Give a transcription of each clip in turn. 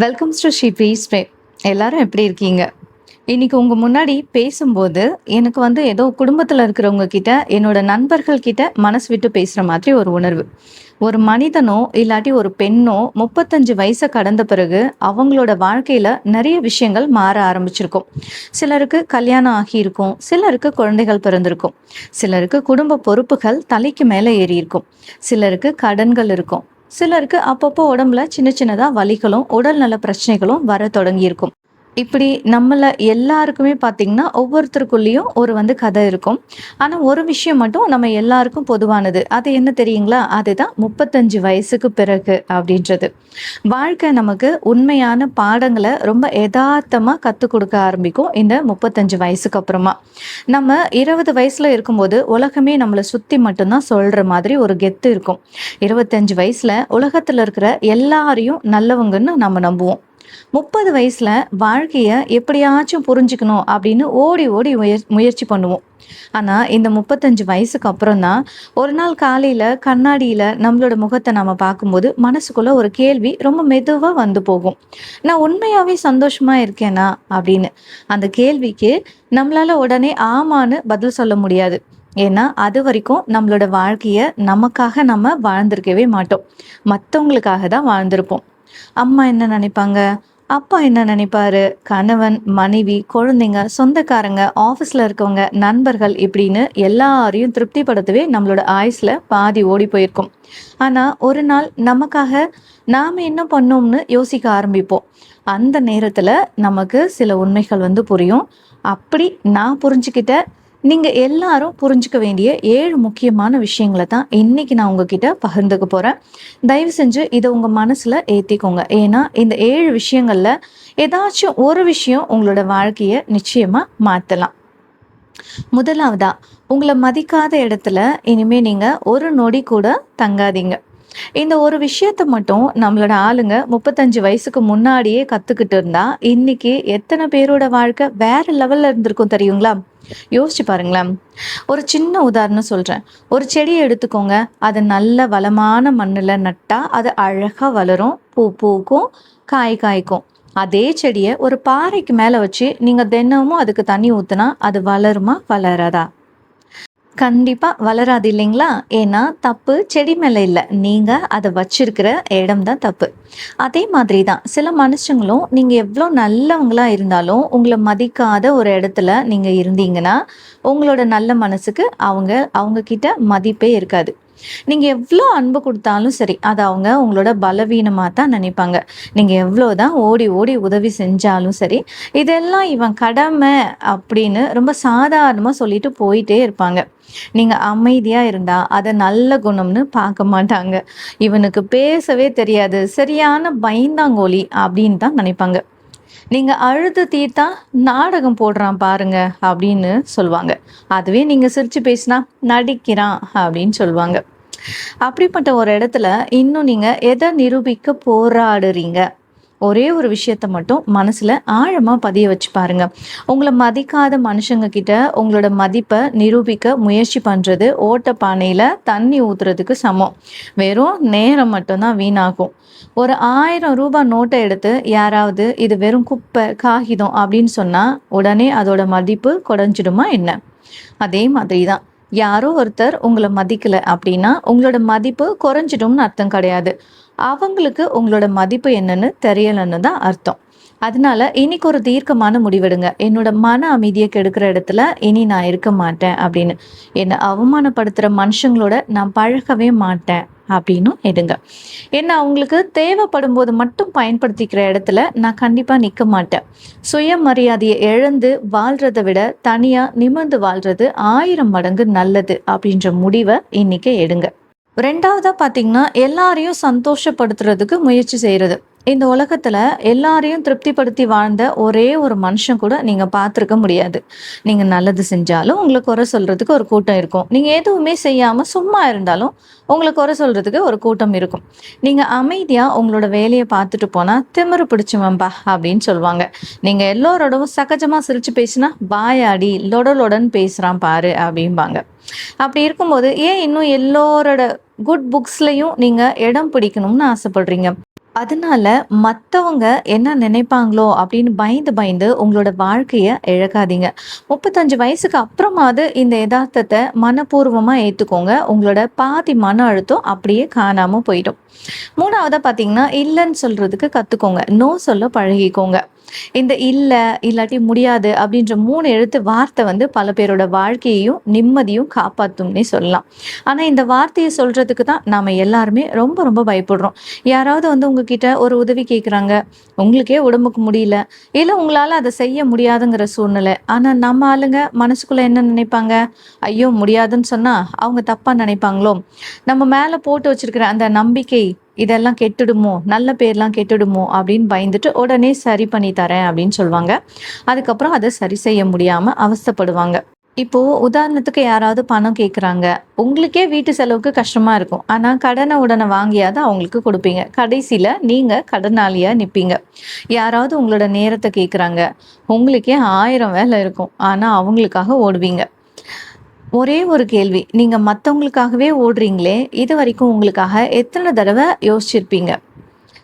Welcomes to she பீஸ்வே. எல்லாரும் எப்படி இருக்கீங்க? இன்னைக்கு உங்க முன்னாடி பேசும்போது எனக்கு ஏதோ குடும்பத்தில் இருக்கிறவங்க கிட்ட என்னோட நண்பர்கள் கிட்ட மனசு விட்டு பேசுகிற மாதிரி ஒரு உணர்வு. ஒரு மனிதனோ இல்லாட்டி ஒரு பெண்ணோ 35 வயசை கடந்த பிறகு அவங்களோட வாழ்க்கையில நிறைய விஷயங்கள் மாற ஆரம்பிச்சிருக்கும். சிலருக்கு கல்யாணம் ஆகியிருக்கும், சிலருக்கு குழந்தைகள் பிறந்திருக்கும், சிலருக்கு குடும்ப பொறுப்புகள் தலைக்கு மேலே ஏறி இருக்கும், சிலருக்கு கடன்கள் இருக்கும், சிலருக்கு அப்பப்போ உடம்புல சின்ன சின்னதா வலிகளும் உடல் நல பிரச்சனைகளும் வர தொடங்கியிருக்கும். இப்படி நம்மள எல்லாருக்குமே பார்த்தீங்கன்னா ஒவ்வொருத்தருக்குள்ளேயும் ஒரு கதை இருக்கும். ஆனா ஒரு விஷயம் மட்டும் நம்ம எல்லாருக்கும் பொதுவானது. அது என்ன தெரியுங்களா? அதுதான் 35 வயசுக்கு பிறகு அப்படின்றது. வாழ்க்கை நமக்கு உண்மையான பாடங்களை ரொம்ப யதார்த்தமா கற்றுக் கொடுக்க ஆரம்பிக்கும் இந்த 35 வயசுக்கு அப்புறமா. நம்ம 20 வயசுல இருக்கும்போது உலகமே நம்மளை சுத்தி மட்டும்தான் சொல்ற மாதிரி ஒரு கெத்து இருக்கும். 25 வயசுல உலகத்துல இருக்கிற எல்லாரையும் நல்லவங்கன்னு நம்ம நம்புவோம். 30 வயசுல வாழ்க்கைய எப்படியாச்சும் புரிஞ்சுக்கணும் அப்படின்னு ஓடி ஓடி முயற்சி பண்ணுவோம். ஆனா இந்த 35 வயசுக்கு அப்புறம் தான் ஒரு நாள் காலையில கண்ணாடியில நம்மளோட முகத்தை நாம பார்க்கும்போது மனசுக்குள்ள ஒரு கேள்வி ரொம்ப மெதுவா வந்து போகும். நான் உண்மையாவே சந்தோஷமா இருக்கேனா அப்படின்னு. அந்த கேள்விக்கு நம்மளால உடனே ஆமான்னு பதில் சொல்ல முடியாது. ஏன்னா அது வரைக்கும் நம்மளோட வாழ்க்கைய நமக்காக நம்ம வாழ்ந்திருக்கவே மாட்டோம். மற்றவங்களுக்காக தான் வாழ்ந்திருப்போம். அம்மா என்ன நினைப்பாங்க, அப்பா என்ன நினைப்பாரு, கணவன், மனைவி, குழந்தைங்க, சொந்தக்காரங்க, ஆஃபீஸில் இருக்கவங்க, நண்பர்கள் இப்படின்னு எல்லாரையும் திருப்திப்படுத்தவே நம்மளோட ஆயுஸ்ல பாதி ஓடி போயிருக்கும். ஆனால் ஒரு நாள் நமக்காக நாம் என்ன பண்ணோம்னு யோசிக்க ஆரம்பிப்போம். அந்த நேரத்தில் நமக்கு சில உண்மைகள் புரியும். அப்படி நான் புரிஞ்சுக்கிட்ட நீங்க எல்லாரும் புரிஞ்சுக்க வேண்டிய 7 முக்கியமான விஷயங்களை தான் இன்னைக்கு நான் உங்ககிட்ட பகிர்ந்துக்க போறேன். தயவு செஞ்சு இதை உங்க மனசுல ஏத்திக்கோங்க. ஏன்னா இந்த 7 விஷயங்கள்ல ஏதாச்சும் ஒரு விஷயம் உங்களோட வாழ்க்கைய நிச்சயமா மாத்தலாம். முதலாவதா, உங்களை மதிக்காத இடத்துல இனிமே நீங்க ஒரு நொடி கூட தங்காதீங்க. இந்த ஒரு விஷயத்த மட்டும் நம்மளோட ஆளுங்க 35 வயசுக்கு முன்னாடியே கத்துக்கிட்டு இருந்தா இன்னைக்கு எத்தனை பேரோட வாழ்க்கை வேற லெவல்ல இருந்திருக்கும் தெரியுங்களா? யோசிச்சு பாருங்களேன். ஒரு சின்ன உதாரணம் சொல்றேன். ஒரு செடியை எடுத்துக்கோங்க. அது நல்ல வளமான மண்ணுல நட்டா அது அழகா வளரும், பூ பூக்கும், காய் காய்க்கும். அதே செடியை ஒரு பாறைக்கு மேல வச்சு நீங்க தினமும் அதுக்கு தண்ணி ஊத்துனா அது வளருமா, வளராதா? கண்டிப்பா வளராது இல்லைங்களா? ஏன்னா தப்பு செடி மேல இல்ல, நீங்க அதை வச்சிருக்கிற இடம் தான் தப்பு. அதே மாதிரி தான் சில மனுஷங்களும் நீங்க எவ்வளோ நல்லவங்களா இருந்தாலும் உங்களை மதிக்காத ஒரு இடத்துல நீங்க இருந்தீங்கன்னா உங்களோட நல்ல மனசுக்கு அவங்க அவங்க கிட்ட மதிப்பே இருக்காது. நீங்க எவ்வளோ அன்பு கொடுத்தாலும் சரி, அது அவங்க உங்களோட பலவீனமாக தான் நினைப்பாங்க. நீங்க எவ்வளோதான் ஓடி ஓடி உதவி செஞ்சாலும் சரி, இதெல்லாம் இவன் கடமை அப்படின்னு ரொம்ப சாதாரணமா சொல்லிட்டு போயிட்டே இருப்பாங்க. நீங்க அமைதியா இருந்தா அதை நல்ல குணம்னு பார்க்க மாட்டாங்க. இவனுக்கு பேசவே தெரியாது, சரியான பயந்தாங்கோலி அப்படின்னு தான் நினைப்பாங்க. நீங்க அழுது தீர்த்தா நாடகம் போடுறான் பாருங்க அப்படின்னு சொல்லுவாங்க. அதுவே நீங்க சிரிச்சு பேசினா நடிக்கிறான் அப்படின்னு சொல்லுவாங்க. அப்படிப்பட்ட ஒரு இடத்துல இன்னும் நீங்க எதை நிரூபிக்க போராடுறீங்க? ஒரே ஒரு விஷயத்த மட்டும் மனசுல ஆழமா பதிய வச்சு பாருங்க. உங்களை மதிக்காத மனுஷங்க கிட்ட உங்களோட மதிப்பை நிரூபிக்க முயற்சி பண்றது ஓட்ட பானையில தண்ணி ஊத்துறதுக்கு சமம். வெறும் நேரம் மட்டும்தான் வீணாகும். ஒரு 1000 ரூபாய் நோட்டை எடுத்து யாராவது இது வெறும் குப்பை காகிதம் அப்படின்னு சொன்னா உடனே அதோட மதிப்பு குறைஞ்சிடுமா என்ன? அதே மாதிரி தான் யாரோ ஒருத்தர் உங்களை மதிக்கல அப்படின்னா உங்களோட மதிப்பு குறைஞ்சிடும்னு அர்த்தம் கிடையாது. அவங்களுக்கு உங்களோட மதிப்பு என்னன்னு தெரியலன்னு தான் அர்த்தம். அதனால இன்னைக்கு ஒரு தீர்க்கமான முடிவெடுங்க. என்னோட மன அமைதியை கெடுக்கிற இடத்துல இனி நான் இருக்க மாட்டேன் அப்படின்னு. என்னை அவமானப்படுத்துற மனுஷங்களோட நான் பழகவே மாட்டேன் அப்படின்னும் எடுங்க. என்ன அவங்களுக்கு தேவைப்படும் போது மட்டும் பயன்படுத்திக்கிற இடத்துல நான் கண்டிப்பா நிற்க மாட்டேன். சுயமரியாதையை இழந்து வாழ்றதை விட தனியா நிமிர்ந்து வாழ்றது 1000 மடங்கு நல்லது அப்படின்ற முடிவை இன்னைக்கு எடுங்க. ரெண்டாவதா பார்த்தீங்கன்னா, எல்லாரையும் சந்தோஷப்படுத்துறதுக்கு முயற்சி செய்றது. இந்த உலகத்துல எல்லாரையும் திருப்திப்படுத்தி வாழ்ந்த ஒரே ஒரு மனுஷன் கூட நீங்க பார்த்துருக்க முடியாது. நீங்க நல்லது செஞ்சாலும் உங்கள குறை சொல்றதுக்கு ஒரு கூட்டம் இருக்கும். நீங்க எதுவுமே செய்யாம சும்மா இருந்தாலும் உங்கள குறை சொல்றதுக்கு ஒரு கூட்டம் இருக்கும். நீங்க அமைதியா உங்களோட வேலைய பார்த்துட்டு போனா, "திமிரு பிடிச்சவன்பா" அப்படின்னு சொல்லுவாங்க. நீங்க எல்லோரோடவும் சகஜமா சிரிச்சு பேசினா, "வாயாடி லொட லொடன்னு பேசுறான் பாரு" அப்படிம்பாங்க. அப்படி இருக்கும்போது ஏன் இன்னும் எல்லோரோட குட் புக்ஸ்லயும் நீங்க இடம் பிடிக்கணும்னு ஆசைப்படுறீங்க? அதனால மத்தவங்க என்ன நினைப்பாங்களோ அப்படின்னு பயந்து பயந்து உங்களோட வாழ்க்கைய இழக்காதீங்க. 35 வயசுக்கு அப்புறமாவது இந்த எதார்த்தத்த மனப்பூர்வமா ஏத்துக்கோங்க. உங்களோட பாதி மன அழுத்தம் அப்படியே காணாம போயிடும். 3வதா பார்த்தீங்கன்னா, இல்லன்னு சொல்றதுக்கு கத்துக்கோங்க. நோ சொல்ல பழகிக்கோங்க. இந்த இல்ல, இல்லாட்டி முடியாது அப்படின்ற 3 எழுத்து வார்த்தை வந்து பல பேரோட வாழ்க்கையையும், நிம்மதியும் காப்பாத்தும்னே சொல்லலாம். ஆனா இந்த வார்த்தைய சொல்றதுக்கு தான் நாம எல்லாருமே ரொம்ப ரொம்ப பயப்படுறோம். யாராவது வந்து உங்ககிட்ட ஒரு உதவி கேட்குறாங்க. உங்களுக்கே உடம்புக்கு முடியல. இல்ல உங்களால அத செய்ய முடியாதுங்கிற சூழ்நிலை. ஆனா நம்ம ஆளுங்க மனசுக்குள்ள என்ன நினைப்பாங்க? ஐயோ! முடியாதுன்னு சொன்னா அவங்க தப்பா நினைப்பாங்களோ? நம்ம மேல போட்டு வச்சிருக்கிற அந்த நம்பிக்கை இதெல்லாம் கெட்டுடுமோ? நல்ல பேர்லாம் கெட்டுடுமோ? அப்படின்னு பயந்துட்டு உடனே சரி பண்ணி தரேன் அப்படின்னு சொல்லுவாங்க. அதுக்கப்புறம் அத சரி செய்ய முடியாம அவஸ்தைப்படுவாங்க. இப்போ உதாரணத்துக்கு யாராவது பணம் கேட்குறாங்க. உங்களுக்கே வீட்டு செலவுக்கு கஷ்டமா இருக்கும். ஆனா கடன உடன வாங்கியாவது அவங்களுக்கு குடுப்பீங்க. கடைசில நீங்க கடனாளியா நிப்பீங்க. யாராவது உங்களோட நேரத்த கேட்குறாங்க. உங்களுக்கே 1000 வேலை இருக்கும். ஆனா அவங்களுக்காக ஓடுவீங்க. ஒரே ஒரு கேள்வி. நீங்க மத்தவங்களுக்காகவே ஓடுறீங்களே, இதுவரைக்கும் உங்களுக்காக எத்தன தடவ யோசிச்சிருப்பீங்க?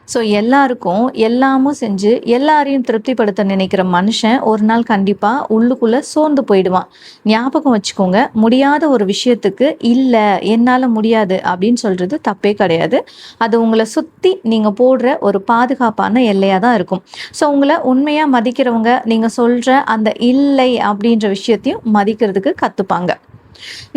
ஸோ எல்லாருக்கும் எல்லாமும் செஞ்சு, எல்லாரையும் திருப்திப்படுத்த நினைக்கிற மனுஷன் ஒரு நாள் கண்டிப்பா உள்ளுக்குள்ள சோர்ந்து போயிடுவான். ஞாபகம் வச்சுக்கோங்க, முடியாத ஒரு விஷயத்துக்கு "இல்ல, என்னால முடியாது" அப்படின்னு சொல்றது தப்பே கிடையாது. அது உங்கள சுத்தி நீங்க போடுற ஒரு பாதுகாப்பான எல்லையா தான் இருக்கும். ஸோ உங்கள உண்மையா மதிக்கிறவங்க, நீங்க சொல்ற அந்த "இல்லை" அப்படின்ற விஷயத்தையும் மதிக்கிறதுக்கு கத்துப்பாங்க.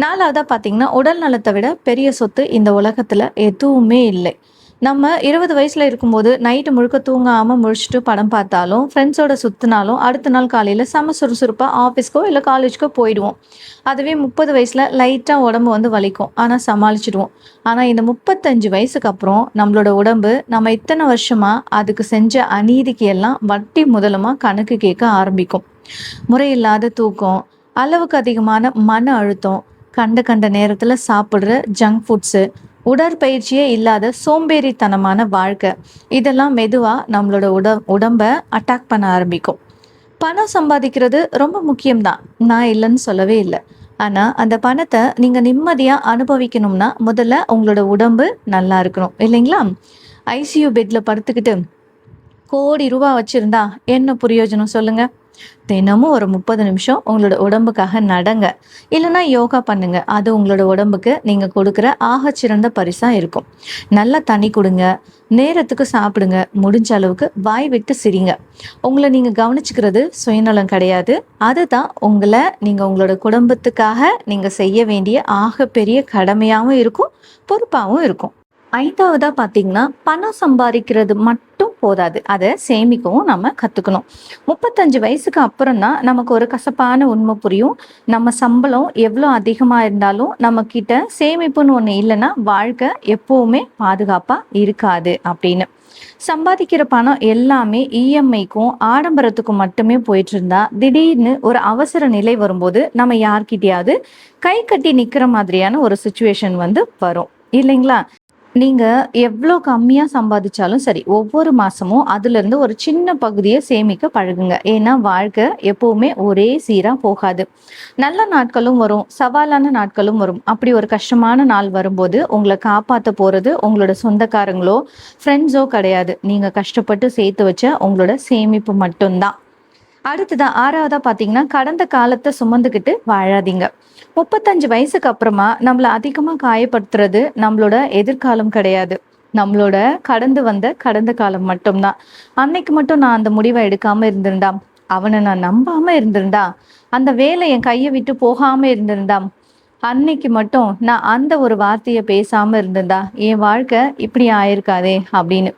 4வதா பார்த்தீங்கன்னா, உடல் நலத்த விட பெரிய சொத்து இந்த உலகத்துல எதுவுமே இல்லை. நம்ம 20 வயசுல இருக்கும்போது நைட்டு முழுக்க தூங்காம முழிச்சுட்டு படம் பார்த்தாலும், ஃப்ரெண்ட்ஸோட சுத்துனாலும், அடுத்த நாள் காலையில செம சுறுசுறுப்பா ஆஃபீஸ்க்கோ இல்ல காலேஜ்க்கோ போயிடுவோம். அதுவே 30 வயசுல லைட்டா உடம்பு வந்து வலிக்கும். ஆனா சமாளிச்சுடுவோம். ஆனா இந்த 35 வயசுக்கு அப்புறம் நம்மளோட உடம்பு நம்ம இத்தன வருஷமா அதுக்கு செஞ்ச அநீதிக்கு எல்லாம் வட்டி முதலுமா கணக்கு கேட்க ஆரம்பிக்கும். முறையில்லாத தூக்கம், அளவுக்கு அதிகமான மன அழுத்தம், கண்ட கண்ட நேரத்துல சாப்பிடுற ஜங்க் ஃபுட்ஸு, உடற்பயிற்சியே இல்லாத சோம்பேறித்தனமான வாழ்க்கை, இதெல்லாம் மெதுவா நம்மளோட உடம்ப அட்டாக் பண்ண ஆரம்பிக்கும். பணம் சம்பாதிக்கிறது ரொம்ப முக்கியம் தான். நான் இல்லன்னு சொல்லவே இல்ல. ஆனா, அந்த பணத்த நீங்க நிம்மதியா அனுபவிக்கணும்னா, முதல்ல உங்களோட உடம்பு நல்லா இருக்கணும். இல்லைங்களா? ஐசியூ பெட்ல படுத்துக்கிட்டு கோடி ரூபா வச்சிருந்தா என்ன பிரயோஜனம் சொல்லுங்க? தினமும் ஒரு 30 நிமிஷம் உங்களோட உடம்புக்காக நடங்க. இல்லன்னா யோகா பண்ணுங்க. அது உங்களோட உடம்புக்கு நீங்க கொடுக்குற ஆகச்சிறந்த பரிசா இருக்கும். நல்லா தண்ணி குடுங்க. நேரத்துக்கு சாப்பிடுங்க. முடிஞ்ச அளவுக்கு வாய் விட்டு சிரிங்க. உங்கள நீங்க கவனிச்சுக்கிறது சுயநலம் கிடையாது. அதுதான் நீங்க உங்களோட குடும்பத்துக்காக நீங்க செய்ய வேண்டிய ஆகப்பெரிய கடமையாவும் இருக்கும், பொறுப்பாவும் இருக்கும். 5வதா பார்த்தீங்கன்னா, பணம் சம்பாதிக்கிறது மட்டும் போதாது. அத சேமிக்கவும் நம்ம கத்துக்கணும். 35 வயசுக்கு அப்புறம் தான் நமக்கு ஒரு கசப்பான உண்மை புரியும். நம்ம சம்பளம் எவ்வளோ அதிகமா இருந்தாலும், நம்மகிட்ட சேமிப்புன்னு ஒண்ணு இல்லன்னா, வாழ்க்கை எப்பவுமே பாதுகாப்பா இருக்காது அப்படின்னு. சம்பாதிக்கிற பணம் எல்லாமே இஎம்ஐக்கும், ஆடம்பரத்துக்கும் மட்டுமே போயிட்டுருந்தா, திடீர்னு ஒரு அவசர நிலை வரும்போது, நம்ம யார்கிட்டயாவது கை கட்டி நிக்கிற மாதிரியான ஒரு சிச்சுவேஷன் வந்து வரும். இல்லைங்களா? நீங்க எவ்ளோ கம்மியா சம்பாதிச்சாலும் சரி, ஒவ்வொரு மாசமும் அதிலிருந்து ஒரு சின்ன பகுதிய சேமிக்க பழகுங்க. ஏன்னா, வாழ்க்கை எப்பவுமே ஒரே சீரா போகாது. நல்ல நாட்களும் வரும், சவாலான நாட்களும் வரும். அப்படி ஒரு கஷ்டமான நாள் வரும்போது, உங்கள காப்பாத்த போறது உங்களோட சொந்தக்காரங்களோ, ஃப்ரெண்ட்ஸோ கிடையாது. நீங்க கஷ்டப்பட்டு சேர்த்து வச்ச உங்களோட சேமிப்பு மட்டும் தான். அடுத்ததா 6வதா பார்த்தீங்கன்னா, கடந்த காலத்த சுமந்துக்கிட்டு வாழாதீங்க. 35 வயசுக்கு அப்புறமா நம்மள அதிகமா காயப்படுத்துறது நம்மளோட எதிர்காலம் கிடையாது. நம்மளோட கடந்து வந்த கடந்த காலம் மட்டும் தான். அன்னைக்கு மட்டும் நான் அந்த முடிவ எடுக்காம இருந்திருந்தா, அவன நான் நம்பாம இருந்திருந்தா, அந்த வேலை என் கைய விட்டு போகாம இருந்திருந்தா, அன்னைக்கு மட்டும் நான் அந்த ஒரு வார்த்தைய பேசாம இருந்திருந்தா, என் வாழ்க்கை இப்படி ஆயிருக்காதே அப்படின்னு.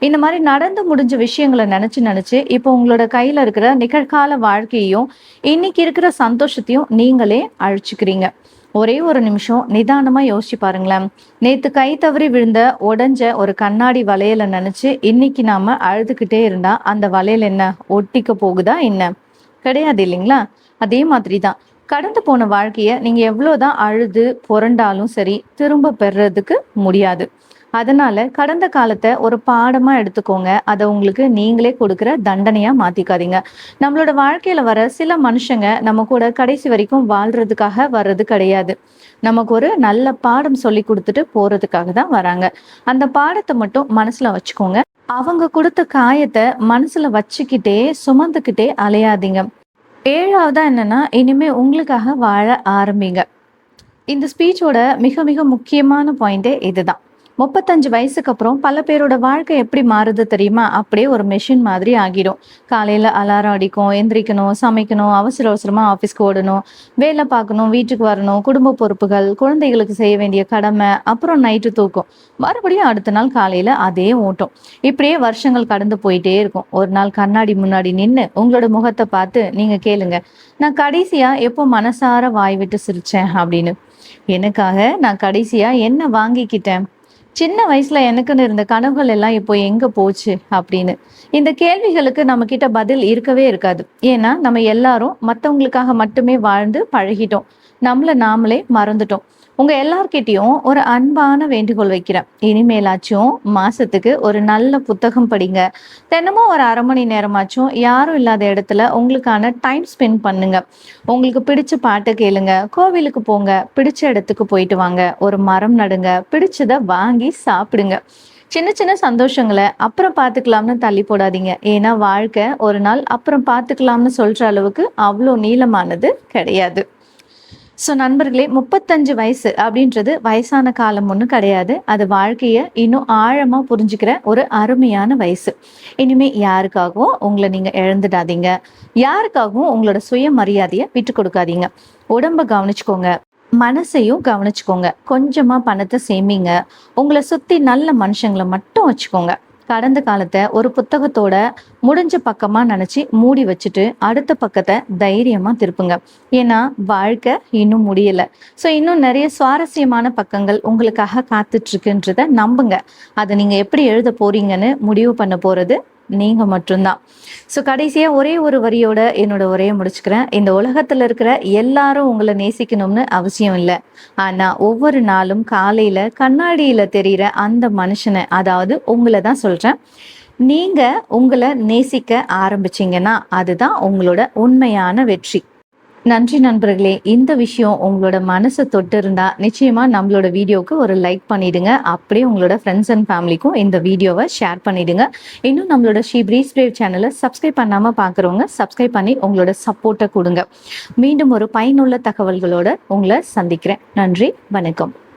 இந்த மாரி நடந்து முடிஞ்ச விஷயங்கள நெனச்சு நெனச்சு, இப்போ உங்களோட கையில இருக்கிற நிகழ்கால வாழ்க்கையையும், இன்னைக்கு இருக்கிற சந்தோஷத்தையும் நீங்களே அழிச்சுக்கிறீங்க. ஒரே ஒரு நிமிஷம் நிதானமா யோசிச்சு பாருங்களேன். நேத்து கை தவறி விழுந்த உடைஞ்ச ஒரு கண்ணாடி வளையல நெனச்சு, இன்னைக்கு நாம அழுதுகிட்டே இருந்தா, அந்த வளையல் என்ன ஒட்டிக்க போகுதா என்ன? கிடையாது இல்லைங்களா? அதே மாதிரி தான். கடந்து போன வாழ்க்கைய நீங்க எவ்வளோதான் அழுது புரண்டாலும் சரி, திரும்ப பெறுறதுக்கு முடியாது. அதனால கடந்த காலத்த ஒரு பாடமா எடுத்துக்கோங்க. அத உங்களுக்கு நீங்களே கொடுக்கிற தண்டனையா மாத்திக்காதீங்க. நம்மளோட வாழ்க்கையில வர சில மனுஷங்க நம்ம கூட கடைசி வரைக்கும் வாழ்றதுக்காக வர்றது கிடையாது. நமக்கு ஒரு நல்ல பாடம் சொல்லிக் குடுத்துட்டு போறதுக்காக தான் வராங்க. அந்த பாடத்த மட்டும் மனசுல வச்சுக்கோங்க. அவங்க குடுத்த காயத்த மனசுல வச்சுக்கிட்டே, சுமந்துக்கிட்டே அலையாதீங்க. 7வதா என்னன்னா, இனிமே உங்களுக்காக வாழ ஆரம்பிங்க. இந்த ஸ்பீச்சோட மிக மிக முக்கியமான பாயிண்டே இதுதான். 35 வயசுக்கு அப்புறம் பல பேரோட வாழ்க்கை எப்படி மாறுது தெரியுமா? அப்படியே ஒரு மெஷின் மாதிரி ஆகிடும். காலையில அலாரம் அடிக்கும், எந்திரிக்கணும், சமைக்கணும், அவசர அவசரமா ஆஃபீஸ்க்கு ஓடணும், வேலை பார்க்கணும், வீட்டுக்கு வரணும், குடும்ப பொறுப்புகள், குழந்தைகளுக்கு செய்ய வேண்டிய கடமை, அப்புறம் நைட்டு தூக்கம். மறுபடியும் அடுத்த நாள் காலையில அதே ஓட்டம். இப்படியே வருஷங்கள் கடந்து போயிட்டே இருக்கும். ஒரு நாள் கண்ணாடி முன்னாடி நின்னு உங்களோட முகத்தை பார்த்து நீங்க கேளுங்க, நான் கடைசியா எப்போ மனசார வாய் விட்டு சிரிச்சேன் அப்படின்னு. எனக்காக நான் கடைசியா என்ன வாங்கிக்கிட்டேன்? சின்ன வயசுல எனக்குன்னு இருந்த கனவுகள் எல்லாம் இப்போ எங்க போச்சு அப்படின்னு. இந்த கேள்விகளுக்கு நம்ம கிட்ட பதில் இருக்கவே இருக்காது. ஏன்னா நம்ம எல்லாரும் மத்தவங்களுக்காக மட்டுமே வாழ்ந்து பழகிட்டோம். நம்மள நாமளே மறந்துட்டோம். உங்க எல்லார்கிட்டயும் ஒரு அன்பான வேண்டுகோள் வைக்கிறேன். இனிமேலாச்சும் மாசத்துக்கு ஒரு நல்ல புத்தகம் படிங்க. தினமும் ஒரு 1/2 மணி நேரமாச்சும் யாரும் இல்லாத இடத்துல உங்களுக்கான டைம் ஸ்பெண்ட் பண்ணுங்க. உங்களுக்கு பிடிச்ச பாட்டு கேளுங்க, கோவிலுக்கு போங்க, பிடிச்ச இடத்துக்கு போயிட்டு வாங்க, ஒரு மரம் நடுங்க, பிடிச்சத வாங்கி சாப்பிடுங்க. சின்ன சின்ன சந்தோஷங்களை அப்புறம் பார்த்துக்கலாம்னு தள்ளி போடாதீங்க. ஏன்னா வாழ்க்கை ஒரு நாள் அப்புறம் பார்த்துக்கலாம்னு சொல்ற அளவுக்கு அவ்வளோ நீளமானது கிடையாது. ஸோ நண்பர்களே, 35 வயசு அப்படின்றது வயசான காலம் ஒன்றும் கிடையாது. அது வாழ்க்கையை இன்னும் ஆழமா புரிஞ்சுக்கிற ஒரு அருமையான வயசு. இனிமே யாருக்காகவும் உங்களை நீங்க இழந்துடாதீங்க. யாருக்காகவும் உங்களோட சுயமரியாதையை விட்டு கொடுக்காதீங்க. உடம்ப கவனிச்சுக்கோங்க, மனசையும் கவனிச்சுக்கோங்க. கொஞ்சமா பணத்தை சேமிங்க. உங்களை சுத்தி நல்ல மனுஷங்களை மட்டும் வச்சுக்கோங்க. கடந்த காலத்தை ஒரு புத்தகத்தோட முடிஞ்ச பக்கமா நினைச்சு மூடி வச்சுட்டு அடுத்த பக்கத்தை தைரியமா திருப்புங்க. ஏன்னா வாழ்க்கை இன்னும் முடியல. ஸோ இன்னும் நிறைய சுவாரஸ்யமான பக்கங்கள் உங்களுக்காக காத்துட்டு இருக்குன்றத நம்புங்க. அதை நீங்க எப்படி எழுத போறீங்கன்னு முடிவு பண்ண போறது நீங்க மட்டும்தான். ஸோ கடைசியா ஒரே ஒரு வரியோட என்னோட உரையை முடிச்சுக்கிறேன். இந்த உலகத்துல இருக்கிற எல்லாரும் உங்களை நேசிக்கணும்னு அவசியம் இல்லை. ஆனா ஒவ்வொரு நாளும் காலையில கண்ணாடியில தெரியிற அந்த மனுஷனை, அதாவது உங்களை தான் சொல்றேன், நீங்க உங்களை நேசிக்க ஆரம்பிச்சீங்கன்னா அதுதான் உங்களோட உண்மையான வெற்றி. நன்றி நண்பர்களே. இந்த விஷயம் உங்களோட மனசை தொட்டு இருந்தா நிச்சயமா நம்மளோட வீடியோக்கு ஒரு லைக் பண்ணிடுங்க. அப்படியே உங்களோட ஃப்ரெண்ட்ஸ் அண்ட் ஃபேமிலிக்கும் இந்த வீடியோவை ஷேர் பண்ணிடுங்க. இன்னும் நம்மளோட ஸ்ரீ பிரீஸ் பிரேவ் சேனலை சப்ஸ்கிரைப் பண்ணாம பார்க்குறவங்க சப்ஸ்கிரைப் பண்ணி உங்களோட சப்போர்ட்டை கொடுங்க. மீண்டும் ஒரு பயனுள்ள தகவல்களோட உங்களை சந்திக்கிறேன். நன்றி, வணக்கம்.